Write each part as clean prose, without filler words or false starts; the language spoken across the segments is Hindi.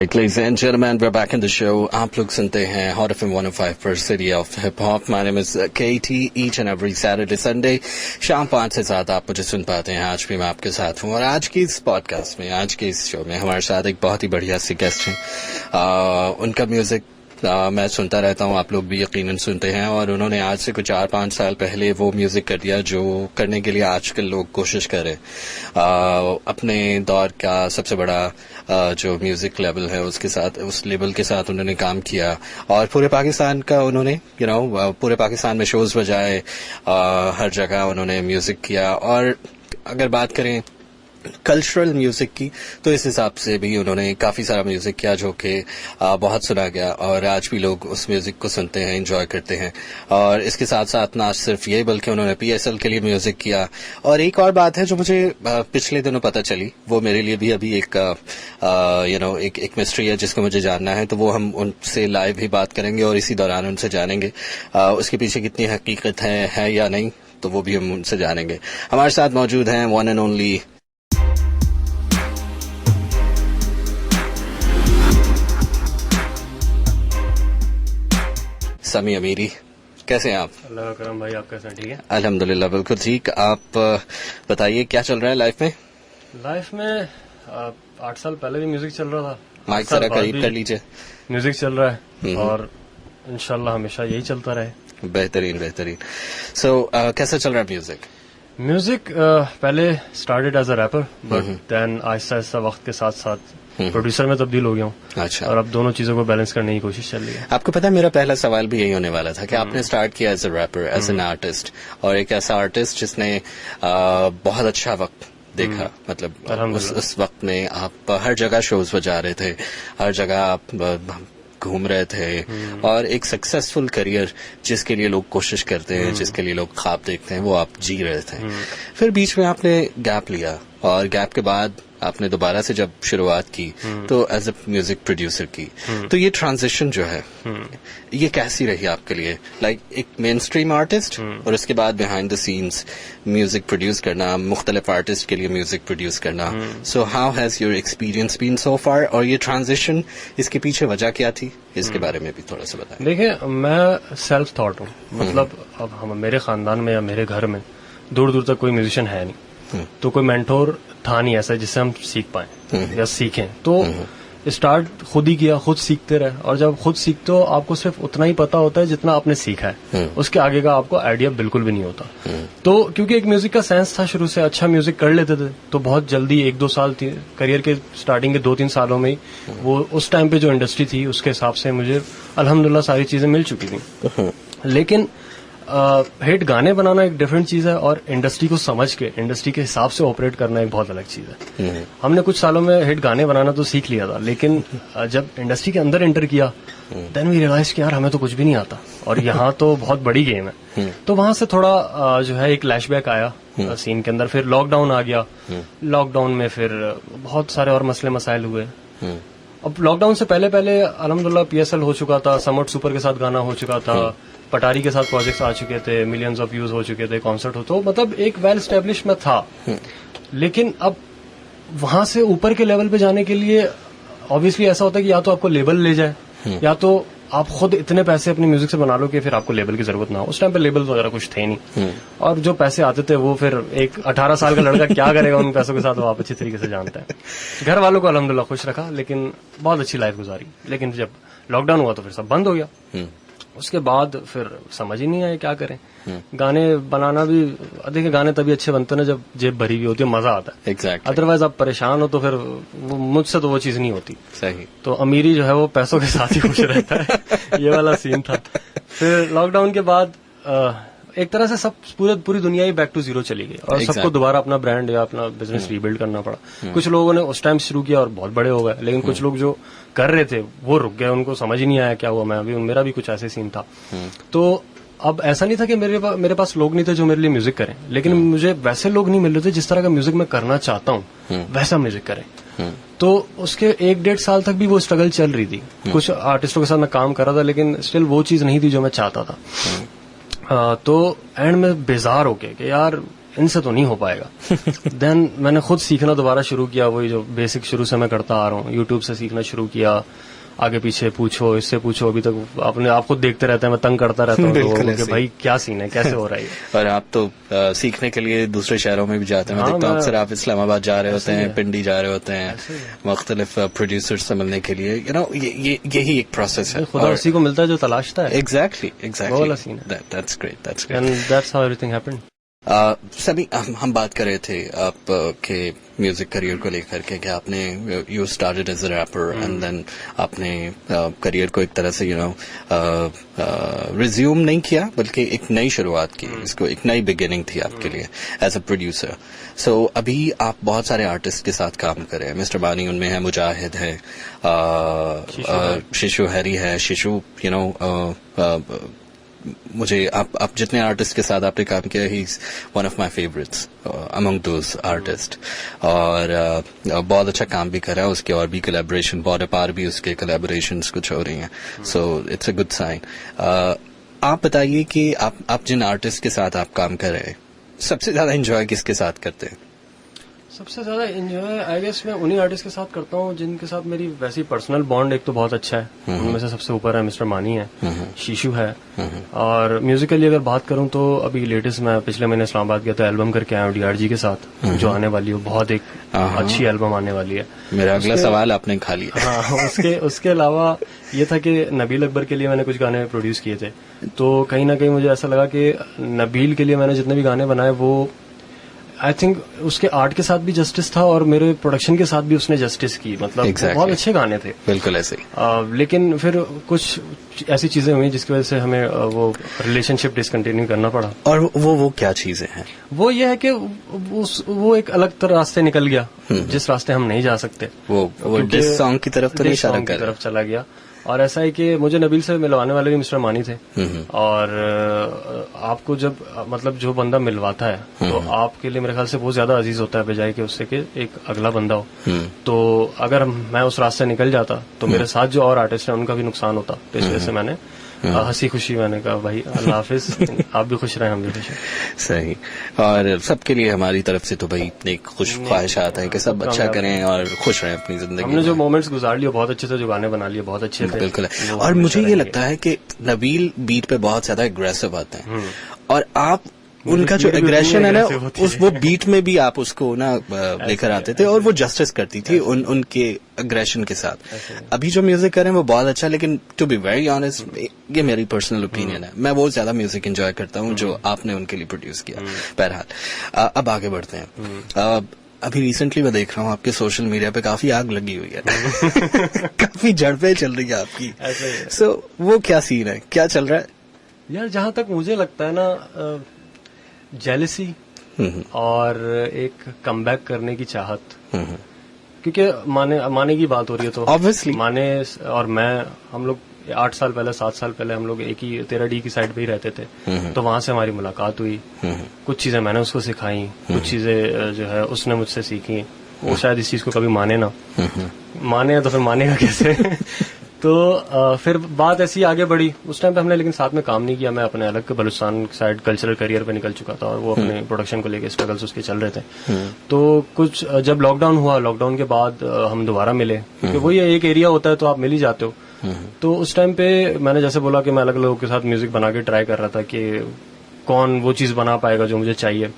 Ladies and gentlemen, we're back in the show. आप लोग सुनते हैं Hot FM 105 पर City of Hip Hop. My name is KT. Each and every Saturday, Sunday, शाम 5 से 7 आप मुझे सुन पाते हैं. आज भी मैं आपके साथ हूँ और आज की इस पॉडकास्ट में, आज के इस शो में हमारे साथ एक बहुत ही बढ़िया सी गेस्ट हैं. उनका म्यूजिक मैं सुनता रहता हूँ, आप लोग भी यकीनन सुनते हैं, और उन्होंने आज से कुछ 4-5 साल पहले वो म्यूजिक कर दिया जो करने के लिए आजकल लोग कोशिश करें. अपने दौर का सबसे बड़ा जो म्यूजिक लेवल है उसके साथ, उस लेवल के साथ उन्होंने काम किया और पूरे पाकिस्तान का उन्होंने पूरे पाकिस्तान में शोज बजाए, हर जगह उन्होंने म्यूजिक किया. और अगर बात करें कल्चरल म्यूजिक की तो इस हिसाब से भी उन्होंने काफ़ी सारा म्यूजिक किया जो कि बहुत सुना गया और आज भी लोग उस म्यूजिक को सुनते हैं, एंजॉय करते हैं. और इसके साथ साथ ना सिर्फ ये बल्कि उन्होंने PSL के लिए म्यूजिक किया. और एक और बात है जो मुझे पिछले दिनों पता चली, वो मेरे लिए भी अभी एक मिस्ट्री है जिसको मुझे जानना है, तो वो हम उनसे लाइव ही बात करेंगे और इसी दौरान उनसे जानेंगे उसके पीछे कितनी हकीकत है या नहीं, तो वो भी हम उनसे जानेंगे. हमारे साथ मौजूद हैं वन एंड ओनली समी अमीरी. कैसे हैं आप? अल्लाह का करम भाई, आप कैसे हैं? ठीक है, अल्हम्दुलिल्लाह बिल्कुल ठीक. आप बताइए क्या चल रहा है लाइफ में? लाइफ में 8 साल पहले भी म्यूजिक चल रहा था. माइक जरा करीब कर लीजिए. म्यूजिक चल रहा है और इंशाल्लाह हमेशा यही चलता रहे. बेहतरीन बेहतरीन. सो कैसा चल रहा है म्यूजिक? म्यूजिक पहले started as a rapper, but then आहिस्ता आहिस्ता वक्त के साथ साथ प्रोड्यूसर में तब्दील हो गया हूँ. अच्छा. और अब दोनों चीजों को बैलेंस करने की कोशिश चल रही है. आपको पता है मेरा पहला सवाल भी यही होने वाला था कि आपने स्टार्ट किया as a rapper, as an artist, और एक ऐसा आर्टिस्ट जिसने बहुत अच्छा वक्त देखा. मतलब उस वक्त में आप हर जगह शोज बजा रहे थे, हर जगह आप घूम रहे थे और एक सक्सेसफुल करियर जिसके लिए लोग कोशिश करते हैं, जिसके लिए लोग ख्वाब देखते हैं, वो आप जी रहे थे. फिर बीच में आपने गैप लिया और गैप के बाद आपने दोबारा से जब शुरुआत की तो एज अ म्यूजिक प्रोड्यूसर की. तो ये ट्रांजिशन जो है ये कैसी रही आपके लिए? लाइक एक मेन स्ट्रीम आर्टिस्ट और उसके बाद behind the scenes music produce करना, मुख्तलिफ आर्टिस्ट के लिए म्यूजिक प्रोड्यूस करना. So how has your experience been so far? और ये ट्रांजिशन, इसके पीछे वजह क्या थी, इसके बारे में भी थोड़ा सा बताएं. देखिए, मैं सेल्फ थॉट हूँ. मतलब अब मेरे खानदान में या मेरे घर में दूर दूर तक कोई म्यूजिशियन है नहीं, तो कोई मेंटोर था नहीं ऐसा जिससे हम सीख पाए या सीखें. तो स्टार्ट खुद ही किया, खुद सीखते रहे. और जब खुद सीखते हो आपको सिर्फ उतना ही पता होता है जितना आपने सीखा है, उसके आगे का आपको आइडिया बिल्कुल भी नहीं होता. तो क्योंकि एक म्यूजिक का सेंस था शुरू से, अच्छा म्यूजिक कर लेते थे, तो बहुत जल्दी 1-2 साल करियर के स्टार्टिंग के 2-3 सालों में ही वो उस टाइम पे जो इंडस्ट्री थी उसके हिसाब से मुझे अल्हम्दुलिल्लाह सारी चीजें मिल चुकी थी. लेकिन हिट गाने बनाना एक डिफरेंट चीज है और इंडस्ट्री को समझ के इंडस्ट्री के हिसाब से ऑपरेट करना एक बहुत अलग चीज है. हमने कुछ सालों में हिट गाने बनाना तो सीख लिया था, लेकिन जब इंडस्ट्री के अंदर एंटर किया देन वी रियलाइज कि यार हमें तो कुछ भी नहीं आता और यहाँ तो बहुत बड़ी गेम है. तो वहां से थोड़ा जो है एक फ्लैशबैक आया सीन के अंदर. फिर लॉकडाउन आ गया. लॉकडाउन में फिर बहुत सारे और मसले मसाइल हुए. अब लॉकडाउन से पहले अल्हम्दुलिल्लाह PSL हो चुका था, समर सुपर के साथ गाना हो चुका था, पटारी के साथ प्रोजेक्ट्स आ चुके थे, मिलियंस ऑफ व्यूज हो चुके थे, कॉन्सर्ट हो, तो मतलब एक वेल स्टैब्लिश में था. लेकिन अब वहां से ऊपर के लेवल पे जाने के लिए ऑब्वियसली ऐसा होता है कि या तो आपको लेबल ले जाए या तो आप खुद इतने पैसे अपनी म्यूजिक से बना लो कि फिर आपको लेबल की जरूरत ना हो. उस टाइम पे लेबल वगैरह कुछ थे नहीं और जो पैसे आते थे वो फिर एक 18 साल का लड़का क्या करेगा उन पैसों के साथ, वो आप अच्छी तरीके से जानते हैं. घर वालों को अल्हम्दुलिल्लाह खुश रखा, लेकिन बहुत अच्छी लाइफ गुजारी. लेकिन जब लॉकडाउन हुआ तो फिर सब बंद हो गया. उसके बाद फिर समझ ही नहीं आया क्या करें. गाने बनाना भी, देखिए गाने तभी अच्छे बनते हैं ना जब जेब भरी हुई होती है, मजा आता है. Exactly. अदरवाइज आप परेशान हो तो फिर मुझसे तो वो चीज नहीं होती. सही. तो अमीरी जो है वो पैसों के साथ ही खुश रहता है. ये वाला सीन था. फिर लॉकडाउन के बाद एक तरह से सब पूरी दुनिया ही बैक टू जीरो चली गई और सबको दोबारा अपना ब्रांड या अपना बिजनेस रीबिल्ड करना पड़ा. कुछ लोगों ने उस टाइम शुरू किया और बहुत बड़े हो गए, लेकिन कुछ लोग जो कर रहे थे वो रुक गए, उनको समझ ही नहीं आया क्या हुआ. मेरा भी कुछ ऐसे सीन था. तो अब ऐसा नहीं था कि मेरे पास लोग नहीं थे जो मेरे लिए म्यूजिक करें, लेकिन मुझे वैसे लोग नहीं मिल रहे थे जिस तरह का म्यूजिक मैं करना चाहता हूँ वैसा म्यूजिक करें. तो उसके 1-1.5 साल तक भी वो स्ट्रगल चल रही थी. कुछ आर्टिस्टों के साथ मैं काम कर रहा था, लेकिन स्टिल वो चीज नहीं थी जो मैं चाहता था. तो एंड में बेजार हो गया कि यार इनसे तो नहीं हो पाएगा। देन मैंने खुद सीखना दोबारा शुरू किया, वही जो बेसिक शुरू से मैं करता आ रहा हूँ, यूट्यूब से सीखना शुरू किया, आगे पीछे पूछो, इससे पूछो, अभी तक अपने आप खुद देखते रहते हैं, मैं तंग करता रहता हूँ लोगों को कि भाई क्या सीन है, कैसे हो रहा है। और आप तो सीखने के लिए दूसरे शहरों में भी जाते हैं, मैं देखता हूँ अक्सर आप इस्लामाबाद जा रहे होते हैं, पिंडी जा रहे होते हैं, मुख्तलिफ प्रोड्यूसर से मिलने के लिए, यही एक प्रोसेस है, खुदा उसी को मिलता है जो तलाशता है। एग्जैक्टली वो वाला सीन है। That's great and that's how everything happened. सभी हम बात कर रहे थे आप के म्यूजिक करियर को लेकर के कि आपने you started as a rapper and then आपने करियर को एक तरह से रिज्यूम नहीं किया, बल्कि एक नई शुरुआत की, इसको एक नई बिगिनिंग थी आपके लिए एज अ प्रोड्यूसर। सो अभी आप बहुत सारे आर्टिस्ट के साथ काम कर रहे हैं, मिस्टर बानी उनमें है, मुजाहिद है, शिशु हैरी है, शिशु मुझे आप जितने आर्टिस्ट के साथ आपने काम किया, he is one of my favourites among those artist, और बहुत अच्छा काम भी करा है उसके, और भी कोलैबोरेशन बॉर्डर पार भी उसके कोलैबोरेशंस कुछ हो रही हैं, so it's a good sign. आप बताइए कि आप जिन आर्टिस्ट के साथ आप काम कर रहे हैं, सबसे ज्यादा एंजॉय किसके साथ करते हैं? सबसे ज्यादा एंजॉय आई गेस मैं उन्हीं आर्टिस्ट के साथ करता हूँ जिनके साथ मेरी वैसी पर्सनल बॉन्ड एक तो बहुत अच्छा है। उनमें से सबसे ऊपर है मिस्टर मानी है, शीशु है, और म्यूजिकली अगर बात करूँ तो अभी लेटेस्ट मैं पिछले महीने इस्लामाबाद गया तो एल्बम करके आया हूँ DRG के साथ, जो आने वाली है, बहुत एक अच्छी एल्बम आने वाली है। मेरा अगला सवाल आपने खा लिया। हाँ, उसके अलावा ये था कि नबील अकबर के लिए मैंने कुछ गाने प्रोड्यूस किए थे, तो कहीं ना कहीं मुझे ऐसा लगा कि नबील के लिए मैंने जितने भी गाने बनाए वो आई थिंक उसके आर्ट के साथ भी जस्टिस था और मेरे प्रोडक्शन के साथ भी उसने जस्टिस की, मतलब बहुत अच्छे गाने थे। बिल्कुल ऐसे ही। लेकिन फिर कुछ ऐसी चीजें हुई जिसकी वजह से हमें वो रिलेशनशिप डिसकंटिन्यू करना पड़ा। और वो क्या चीजें हैं? वो ये है कि वो एक अलग तरह रास्ते निकल गया, जिस रास्ते हम नहीं जा सकते। वो डिस सॉन्ग की तरफ तो नहीं इशारा कर, तरफ चला गया। और ऐसा है कि मुझे नबील से मिलवाने वाले भी मिस्टर मानी थे, और आपको जब मतलब जो बंदा मिलवाता है तो आपके लिए मेरे ख्याल से बहुत ज्यादा अजीज होता है बजाय कि उससे कि एक अगला बंदा हो। तो अगर मैं उस रास्ते निकल जाता तो मेरे साथ जो और आर्टिस्ट हैं उनका भी नुकसान होता, तो इस वजह से मैंने हंसी खुशी मैंने कहा भाई अल्लाह हाफिज, आप भी खुश रहें, हम भी खुश हैं। सही। और सबके लिए हमारी तरफ से तो भाई नेक खुश ख्वाहिशात है कि सब अच्छा करें और खुश रहें अपनी जिंदगी। हमने जो मोमेंट्स गुजार लिए बहुत अच्छे थे, जो गाने बना लिए बहुत अच्छे थे। बिल्कुल। और मुझे ये लगता है कि नबील बीट पे बहुत ज्यादा एग्रेसिव आते हैं, और आप उनका जो एग्रेशन है ना, वो बीट में भी आप उसको ना लेकर आते थे, और वो जस्टिस करती थी उनके एग्रेशन के साथ। अभी जो म्यूजिक कर रहे हैं वो बहुत अच्छा, लेकिन टू बी वेरी ऑनेस्ट, ये मेरी पर्सनल ओपिनियन है, मैं बहुत ज्यादा म्यूजिक एंजॉय करता हूँ जो आपने उनके लिए प्रोड्यूस किया। बहरहाल अब आगे बढ़ते हैं। अभी रिसेंटली मैं देख रहा हूँ आपके सोशल मीडिया पे काफी आग लगी हुई है। काफी झड़पें चल रही है आपकी। सो वो क्या सीन है, क्या चल रहा है? यार जहां तक मुझे लगता है ना, जेलसी और एक कमबैक करने की चाहत, क्योंकि माने की बात हो रही है तो ऑब्वियसली माने और मैं, हम लोग 8 साल पहले 7 साल पहले हम लोग एक ही 13D की साइड पे ही रहते थे, तो वहां से हमारी मुलाकात हुई। कुछ चीजें मैंने उसको सिखाई, कुछ चीजें जो है उसने मुझसे सीखी। वो शायद इस चीज को कभी माने ना, माने तो फिर मानेगा कैसे। तो फिर बात ऐसी आगे बढ़ी। उस टाइम पे हमने लेकिन साथ में काम नहीं किया, मैं अपने अलग बलूचिस्तान साइड कल्चरल करियर पे निकल चुका था और वो अपने प्रोडक्शन को लेके स्ट्रगल्स उसके चल रहे थे। तो कुछ जब लॉकडाउन हुआ, लॉकडाउन के बाद हम दोबारा मिले, क्योंकि वही एक एरिया होता है तो आप मिल ही जाते हो। तो उस टाइम पे मैंने जैसे बोला कि मैं अलग लोगों के साथ म्यूजिक बना के ट्राई कर रहा था कि कौन वो चीज बना पाएगा जो मुझे चाहिए।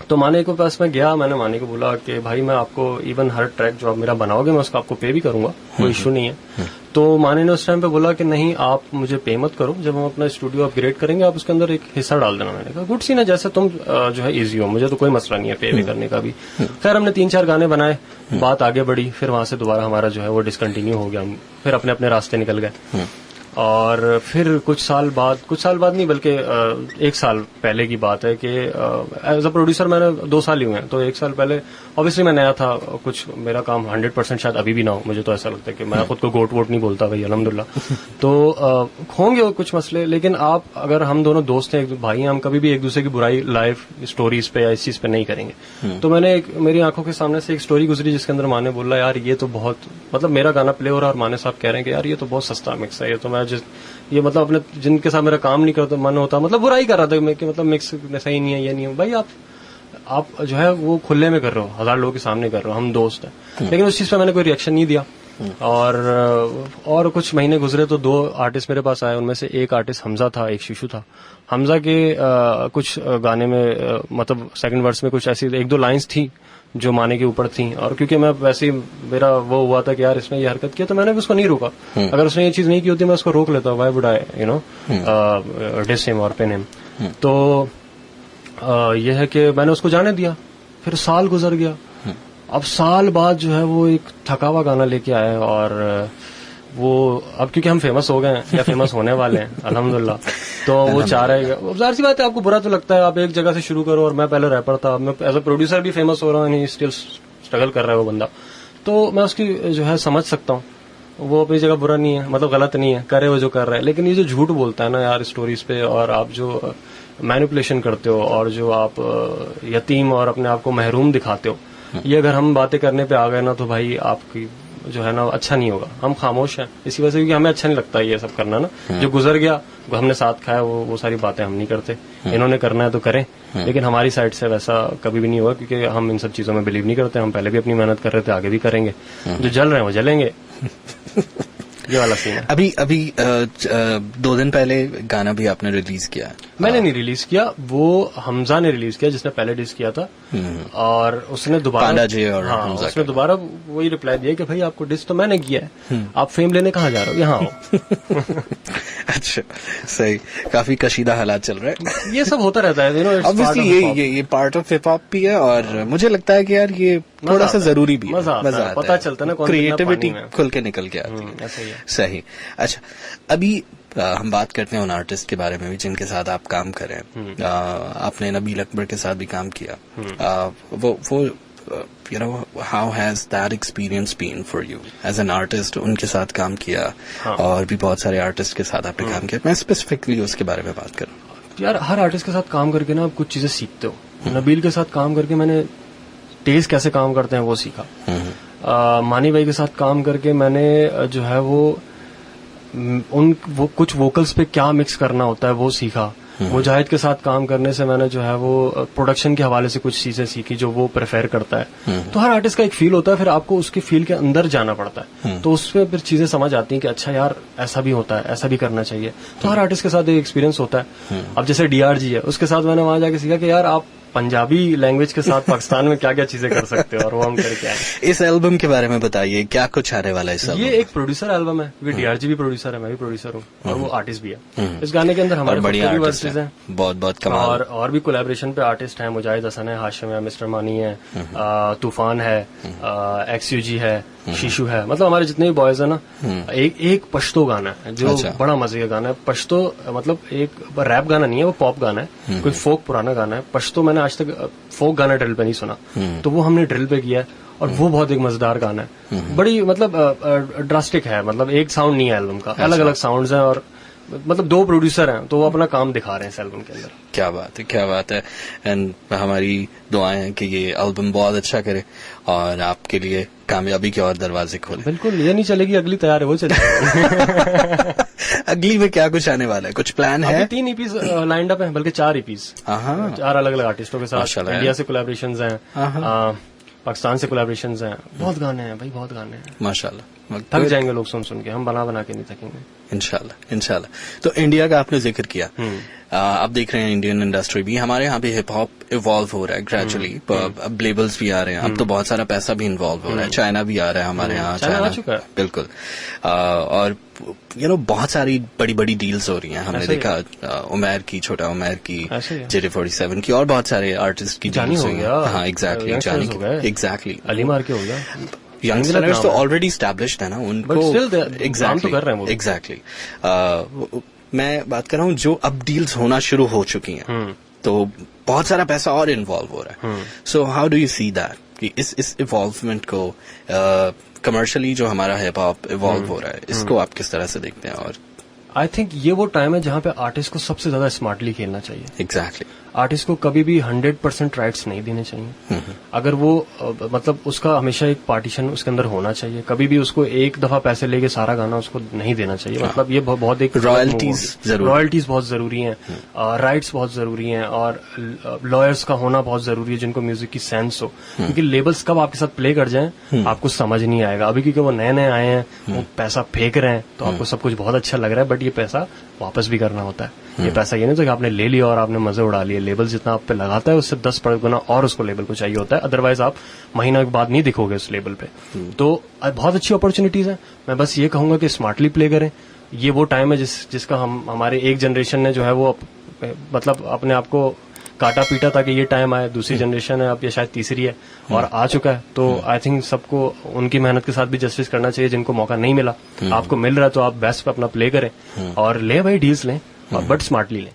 तो माने के पास मैं गया, मैंने माने को बोला कि भाई मैं आपको इवन हर ट्रैक जो आप मेरा बनाओगे मैं उसका आपको पे भी करूंगा, कोई इशू नहीं है। तो माने ने उस टाइम पे बोला कि नहीं आप मुझे पे मत करो, जब हम अपना स्टूडियो अपग्रेड करेंगे आप उसके अंदर एक हिस्सा डाल देना। मैंने कहा गुड सीन है, जैसे तुम जो है इजी हो, मुझे तो कोई मसला नहीं है पे भी करने का भी। खैर हमने 3-4 गाने बनाए, बात आगे बढ़ी, फिर वहां से दोबारा हमारा जो है वो डिसकंटिन्यू हो गया, हम फिर अपने अपने रास्ते निकल गए। और फिर कुछ साल बाद नहीं बल्कि 1 साल पहले की बात है कि एज अ प्रोड्यूसर मैंने 2 साल ही हुए हैं। तो 1 साल पहले ऑब्वियसली मैं नया था, कुछ मेरा काम 100% शायद अभी भी ना हो, मुझे तो ऐसा लगता है कि मैं खुद को गोट वोट नहीं बोलता भाई, अल्हम्दुलिल्लाह। तो होंगे कुछ मसले, लेकिन आप अगर हम दोनों दोस्त हैं, एक भाई हैं, हम कभी भी एक दूसरे की बुराई लाइफ स्टोरीज पे या इस चीज पे नहीं करेंगे। तो मैंने मेरी आंखों के सामने से एक स्टोरी गुजरी जिसके अंदर माने बोला यार ये तो बहुत, मतलब मेरा गाना प्ले हो रहा है और माने साहब कह रहे हैं कि यार ये तो बहुत सस्ता मिक्स है, ये तो मैं ये मतलब अपने जिनके साथ मेरा काम नहीं करता मन होता, मतलब बुराई कर रहा था मैं कि मतलब मिक्स सही नहीं है, ये नहीं है। भाई आप आप जो है वो खुले में कर रहे हो, 1000 लोगों के सामने कर रहे हो, हम दोस्त हैं, लेकिन उस चीज पे मैंने कोई रिएक्शन नहीं दिया। और कुछ महीने गुजरे तो 2 आर्टिस्ट मेरे पास आए, उनमें से एक आर्टिस्ट हमजा था, एक शिशु था। हमजा के कुछ गाने में मतलब सेकंड वर्स में कुछ ऐसी 1-2 लाइंस थी जो माने के ऊपर थी, और क्योंकि मैं वैसे ही मेरा वो हुआ था कि यार इसने ये हरकत किया, तो मैंने भी उसको नहीं रोका। अगर उसने ये चीज नहीं की होती मैं उसको रोक लेता, why would I diss him और पिन हिम। तो ये है कि मैंने उसको जाने दिया। फिर साल गुजर गया, अब साल बाद जो है वो एक थका हुआ गाना लेके आया, और वो अब क्योंकि हम फेमस हो गए हैं या फेमस होने वाले हैं अल्हम्दुलिल्लाह, तो वो चाह रहे हैं। जाहिर सी बात है आपको बुरा तो लगता है, आप एक जगह से शुरू करो, और मैं पहले रैपर था, मैं एज अ प्रोड्यूसर भी फेमस हो रहा हूँ, स्टिल स्ट्रगल कर रहा है वो बंदा, तो मैं उसकी जो है समझ सकता हूँ। वो अपनी जगह बुरा नहीं है, मतलब गलत नहीं है, करे वो जो कर रहा है। लेकिन ये जो झूठ बोलता है ना यार स्टोरीज पे, और आप जो मैनिपुलेशन करते हो, और जो आप यतीम और अपने आप को महरूम दिखाते हो, ये अगर हम बातें करने पे आ गए ना तो भाई आपकी जो है ना अच्छा नहीं होगा। हम खामोश हैं इसी वजह से, क्योंकि हमें अच्छा नहीं लगता ये सब करना ना। जो गुजर गया, वो हमने साथ खाया, वो सारी बातें हम नहीं करते। इन्होंने करना है तो करें, लेकिन हमारी साइड से वैसा कभी भी नहीं होगा, क्योंकि हम इन सब चीजों में बिलीव नहीं करते। हम पहले भी अपनी मेहनत कर रहे थे, आगे भी करेंगे। जो जल रहे हैं वो जलेंगे। ये वाला सीन है। अभी 2 दिन पहले गाना भी आपने रिलीज किया है। मैंने नहीं रिलीज किया, वो हमजा ने रिलीज किया जिसने पहले डिस किया था, और उसने दोबारा पांडा जी और हमजा उसने दोबारा वही रिप्लाई दिया कि भाई आपको डिस तो मैंने किया है, आप फेम लेने कहाँ जा रहे हो, यहाँ आओ। अच्छा, सही। काफी कशीदा हालात चल रहे हैं। ये सब होता रहता है, ऑब्वियसली ये पार्ट ऑफ हिप हॉप भी है, और मुझे लगता है कि यार ये थोड़ा सा जरूरी भी है। मजा आता है, पता चलता है ना, क्रिएटिविटी खुल के निकल के आती है। ऐसा ही है। सही। अच्छा, अभी हम बात करते हैं उन आर्टिस्ट के बारे में भी जिनके साथ आप काम कर रहे हैं। आपने नबील अकबर के साथ भी काम किया। वो you know, how has that experience been for you as an artist? उनके साथ काम किया, और भी बहुत सारे आर्टिस्ट के साथ आपने काम किया। मैं स्पेसिफिकली उसके बारे में बात कर रहा हूँ। यार हर आर्टिस्ट के साथ काम करके ना आप कुछ चीजें सीखते हो। नबील के साथ काम करके मैंने टेस्ट कैसे काम करते हैं वो सीखा। मानी भाई के साथ काम करके मैंने जो है वो कुछ वोकल्स पे क्या मिक्स करना होता है वो सीखा। मुजाहिद के साथ काम करने से मैंने जो है वो प्रोडक्शन के हवाले से कुछ चीजें सीखी जो वो प्रेफर करता है। तो हर आर्टिस्ट का एक फील होता है, फिर आपको उसके फील के अंदर जाना पड़ता है, तो उसमें फिर चीजें समझ आती हैं कि अच्छा यार ऐसा भी होता है, ऐसा भी करना चाहिए। तो हर आर्टिस्ट के साथ एक एक्सपीरियंस होता है। अब जैसे DRG है, उसके साथ मैंने वहां जाके सीखा कि यार आप पंजाबी लैंग्वेज के साथ पाकिस्तान में क्या क्या चीजें कर सकते हो, और वो हम करके आए। इस एल्बम के बारे में बताइए, क्या कुछ आने वाला है इस एल्बम? ये एक प्रोड्यूसर एल्बम है, क्योंकि DRG भी प्रोड्यूसर है, मैं भी प्रोड्यूसर हूँ, और वो आर्टिस्ट भी है। इस गाने के अंदर हमारे बढ़िया वर्सेस हैं, बहुत कमाल। और भी कोलैबोरेशन पे आर्टिस्ट हैं, मुजाहिद हसन है, हाशिम है, मिस्टर मानी है, तूफान है, XUG है, शिशु है, मतलब हमारे जितने भी बॉयज है ना। एक पश्तो गाना है जो बड़ा मजे का गाना है। पश्तो मतलब एक रैप गाना नहीं है, वो पॉप गाना है, कोई फोक पुराना गाना है। पश्तो मैंने आज तक फोक गाना ड्रिल पे नहीं सुना, तो वो हमने ड्रिल पे किया है, और वो बहुत एक मजेदार गाना है। बड़ी मतलब ड्रास्टिक है, मतलब एक साउंड नहीं है एल्बम का, अलग अलग साउंड्स हैं, और मतलब 2 प्रोड्यूसर हैं, तो वो अपना काम दिखा रहे हैं इस एल्बम के अंदर। क्या बात है, क्या बात है। एंड हमारी दुआएं हैं कि ये एल्बम बहुत अच्छा करे और आपके लिए कामयाबी के और दरवाजे खोले। बिल्कुल, ये नहीं चलेगी, अगली तैयार है वो चलेगी। अगली में क्या कुछ आने वाला है, कुछ प्लान है? 3 EPs लाइंड अप है, बल्कि 4 EPs, 4 अलग अलग आर्टिस्टों के साथ। इंडिया से कोलैबोरेशंस हैं, पाकिस्तान से कोलैबोरेशंस हैं, बहुत गाने हैं भाई, बहुत गाने हैं माशाल्लाह। थक जाएंगे लोग सुन सुन के, हम बना बना के नहीं थकेंगे इंशाल्लाह। तो इंडिया का आपने जिक्र किया, आप देख रहे हैं इंडियन इंडस्ट्री भी, हमारे यहाँ भी हिप हॉप इवॉल्व हो रहा है ग्रेजुअली। अब लेबल्स भी आ रहे हैं, अब तो बहुत सारा पैसा भी इन्वॉल्व हो रहा है। चाइना भी आ रहा है हमारे यहाँ, चाइना आ चुका है बिल्कुल। और बहुत सारी बड़ी बड़ी डील्स हो रही हैं। हमने देखा उमैर की, छोटा उमैर की, JD47 की, और बहुत सारे आर्टिस्ट की डील्स हुई हैं। हाँ एग्जैक्टली, एग्जैक्टली। अली मार के हो गया। यंगस्टर्स तो ऑलरेडी एस्टैब्लिश्ड है ना, उनको एग्जैक्टली। मैं बात कर रहा हूँ जो अब डील्स होना शुरू हो चुकी हैं, तो बहुत सारा पैसा और इन्वॉल्व हो रहा है। So how do you see that कि इस इवॉल्वमेंट को कमर्शियली जो हमारा हिप हॉप इवॉल्व हो रहा है, इसको आप किस तरह से देखते हैं? और आई थिंक ये वो टाइम है जहाँ पे आर्टिस्ट को सबसे ज्यादा स्मार्टली खेलना चाहिए। एग्जैक्टली। आर्टिस्ट को कभी भी 100% राइट्स नहीं देने चाहिए। अगर वो मतलब उसका हमेशा एक पार्टीशन उसके अंदर होना चाहिए। कभी भी उसको एक दफा पैसे लेके सारा गाना उसको नहीं देना चाहिए। मतलब ये बहुत एक रॉयल्टीज बहुत जरूरी हैं, राइट्स बहुत जरूरी हैं, और लॉयर्स का होना बहुत जरूरी है जिनको म्यूजिक की सेंस हो। क्योंकि लेबल्स कब आपके साथ प्ले कर जाएं आपको समझ नहीं आएगा। अभी क्योंकि वो नए नए आए हैं, वो पैसा फेंक रहे हैं, तो आपको सब कुछ बहुत अच्छा लग रहा है, बट ये पैसा वापस भी करना होता है। ये पैसा ये नहीं तो कि आपने ले लिया और आपने मजे उड़ा लिए। लेबल जितना आप पे लगाता है उससे 10 गुना और उसको लेबल को चाहिए होता है, अदरवाइज आप महीना के बाद नहीं दिखोगे उस लेबल पे। तो बहुत अच्छी अपॉर्चुनिटीज है। मैं बस ये कहूंगा कि स्मार्टली प्ले करें। ये वो टाइम है जिसका हमारे एक जनरेशन ने जो है वो मतलब अपने आप को काटा पीटा ताकि ये टाइम आए। दूसरी जनरेशन है, अब ये शायद तीसरी है और आ चुका है। तो आई थिंक सबको उनकी मेहनत के साथ भी जस्टिस करना चाहिए जिनको मौका नहीं मिला। आपको मिल रहा है तो आप बेस्ट पे अपना प्ले करें और ले भाई डील्स लें, बट स्मार्टली लें।